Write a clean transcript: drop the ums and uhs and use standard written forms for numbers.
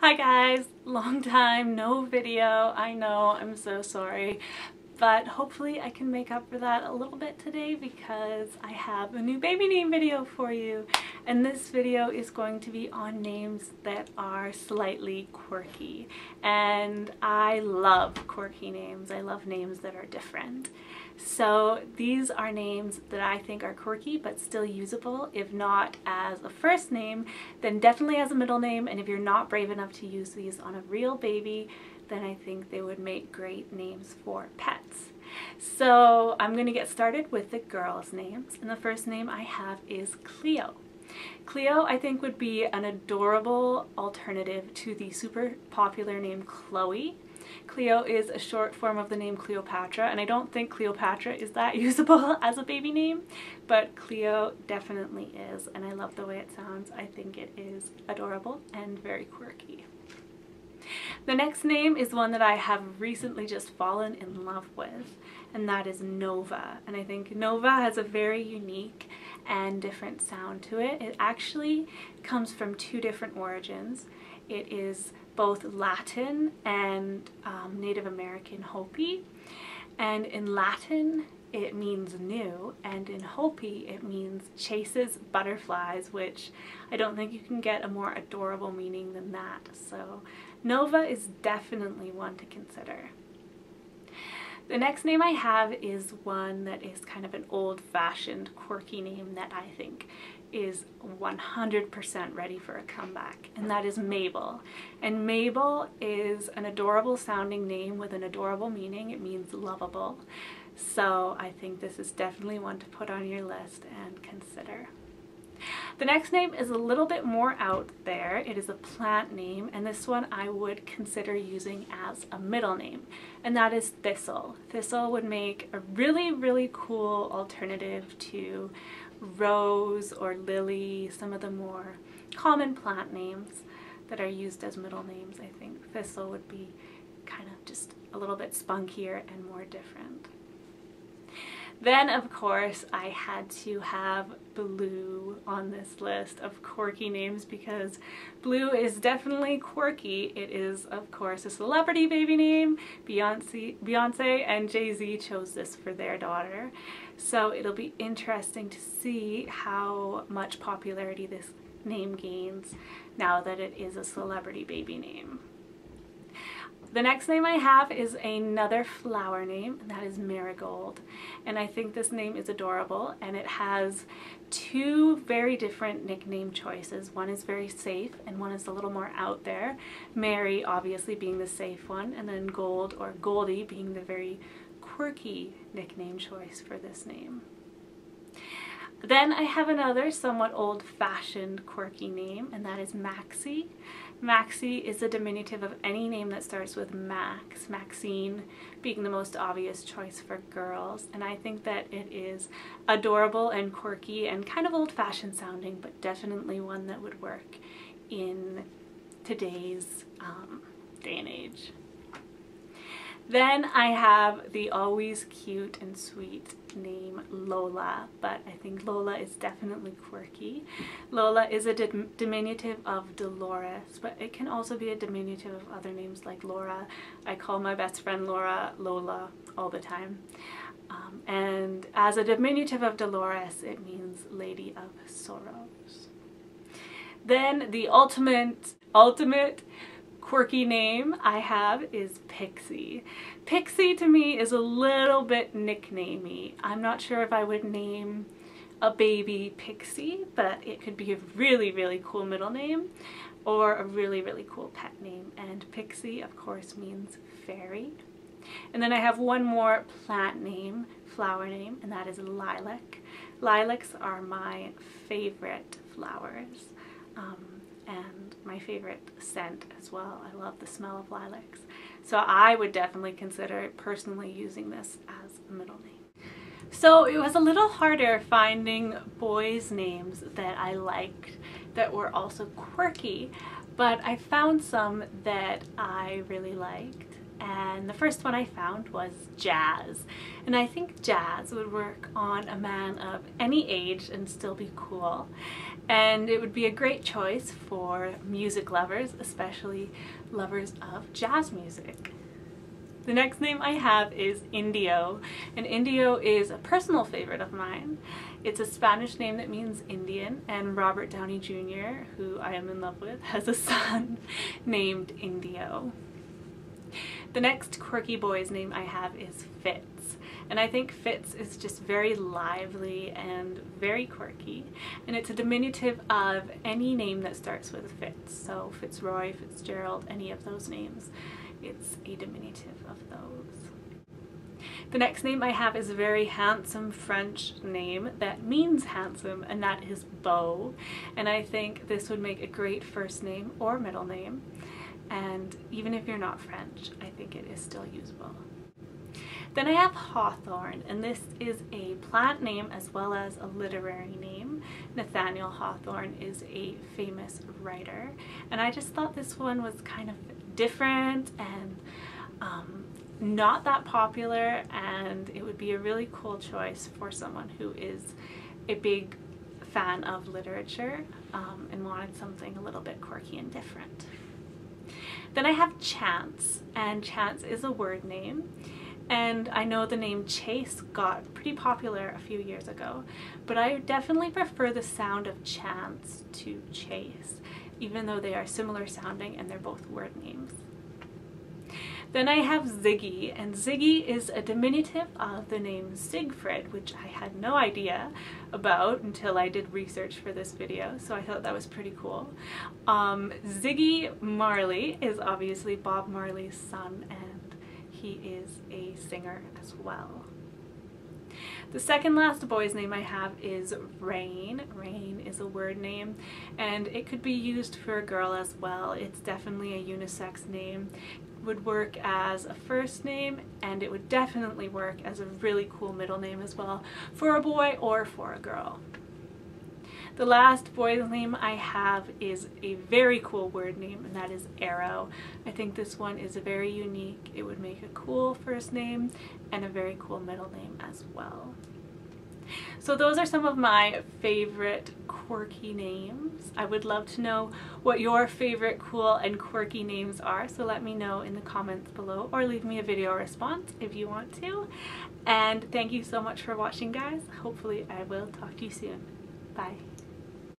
Hi guys, long time, no video. I know, I'm so sorry. But hopefully I can make up for that a little bit today because I have a new baby name video for you. And this video is going to be on names that are slightly quirky. And I love quirky names. I love names that are different. So these are names that I think are quirky but still usable. If not as a first name, then definitely as a middle name. And if you're not brave enough to use these on a real baby, then I think they would make great names for pets. So I'm going to get started with the girls' names, and the first name I have is Cleo. Cleo I think would be an adorable alternative to the super popular name Chloe. Cleo is a short form of the name Cleopatra, and I don't think Cleopatra is that usable as a baby name, but Cleo definitely is, and I love the way it sounds. I think it is adorable and very quirky. The next name is one that I have recently just fallen in love with, and that is Nova. And I think Nova has a very unique and different sound to it. It actually comes from two different origins. It is both Latin and Native American Hopi. And in Latin it means new, and in Hopi it means chases butterflies, which I don't think you can get a more adorable meaning than that. So Nova is definitely one to consider. The next name I have is one that is kind of an old-fashioned quirky name that I think is 100% ready for a comeback, and that is Mabel. And Mabel is an adorable sounding name with an adorable meaning. It means lovable. So I think this is definitely one to put on your list and consider. The next name is a little bit more out there. It is a plant name, and this one I would consider using as a middle name, and that is Thistle. Thistle would make a really cool alternative to Rose or Lily, some of the more common plant names that are used as middle names. I think Thistle would be kind of just a little bit spunkier and more different. Then, of course, I had to have Blue on this list of quirky names because Blue is definitely quirky. It is, of course, a celebrity baby name. Beyonce and Jay-Z chose this for their daughter. So it'll be interesting to see how much popularity this name gains now that it is a celebrity baby name. The next name I have is another flower name, and that is Marigold. And I think this name is adorable, and it has two very different nickname choices. One is very safe and one is a little more out there. Mary obviously being the safe one, and then Gold or Goldie being the very quirky nickname choice for this name. Then I have another somewhat old-fashioned quirky name, and that is Maxie. Maxie is a diminutive of any name that starts with Max, Maxine being the most obvious choice for girls, and I think that it is adorable and quirky and kind of old-fashioned sounding, but definitely one that would work in today's day and age. Then I have the always cute and sweet name Lola, but I think Lola is definitely quirky. Lola is a diminutive of Dolores, but it can also be a diminutive of other names like Laura. I call my best friend Laura Lola all the time. And as a diminutive of Dolores, it means Lady of Sorrows. Then the ultimate quirky name I have is Pixie. Pixie to me is a little bit nicknamey. I'm not sure if I would name a baby Pixie, but it could be a really cool middle name or a really cool pet name. And Pixie, of course, means fairy. And then I have one more plant name, flower name, and that is Lilac. Lilacs are my favorite flowers. And my favorite scent as well. I love the smell of lilacs. So I would definitely consider personally using this as a middle name. So it was a little harder finding boys' names that I liked that were also quirky, but I found some that I really liked. and the first one I found was Jazz. And I think Jazz would work on a man of any age and still be cool. And it would be a great choice for music lovers, especially lovers of jazz music. The next name I have is Indio, and Indio is a personal favorite of mine. It's a Spanish name that means Indian, and Robert Downey Jr., who I am in love with, has a son named Indio. The next quirky boy's name I have is Fitz, and I think Fitz is just very lively and very quirky, and it's a diminutive of any name that starts with Fitz, so Fitzroy, Fitzgerald, any of those names. It's a diminutive of those. The next name I have is a very handsome French name that means handsome, and that is Beau. And I think this would make a great first name or middle name. And even if you're not French, I think it is still usable. Then I have Hawthorne, and this is a plant name as well as a literary name. Nathaniel Hawthorne is a famous writer, and I just thought this one was kind of different and not that popular, and it would be a really cool choice for someone who is a big fan of literature and wanted something a little bit quirky and different. Then I have Chance, and Chance is a word name. And I know the name Chase got pretty popular a few years ago, but I definitely prefer the sound of Chance to Chase, even though they are similar sounding and they're both word names. Then I have Ziggy, and Ziggy is a diminutive of the name Siegfried, which I had no idea about until I did research for this video, so I thought that was pretty cool. Ziggy Marley is obviously Bob Marley's son, and he is a singer as well. The second last boy's name I have is Rain. Rain is a word name, and it could be used for a girl as well. It's definitely a unisex name. It would work as a first name, and it would definitely work as a really cool middle name as well for a boy or for a girl. The last boy's name I have is a very cool word name, and that is Arrow. I think this one is very unique. It would make a cool first name and a very cool middle name as well. So those are some of my favorite quirky names. I would love to know what your favorite cool and quirky names are, so let me know in the comments below, or leave me a video response if you want to. And thank you so much for watching, guys. Hopefully I will talk to you soon. Bye.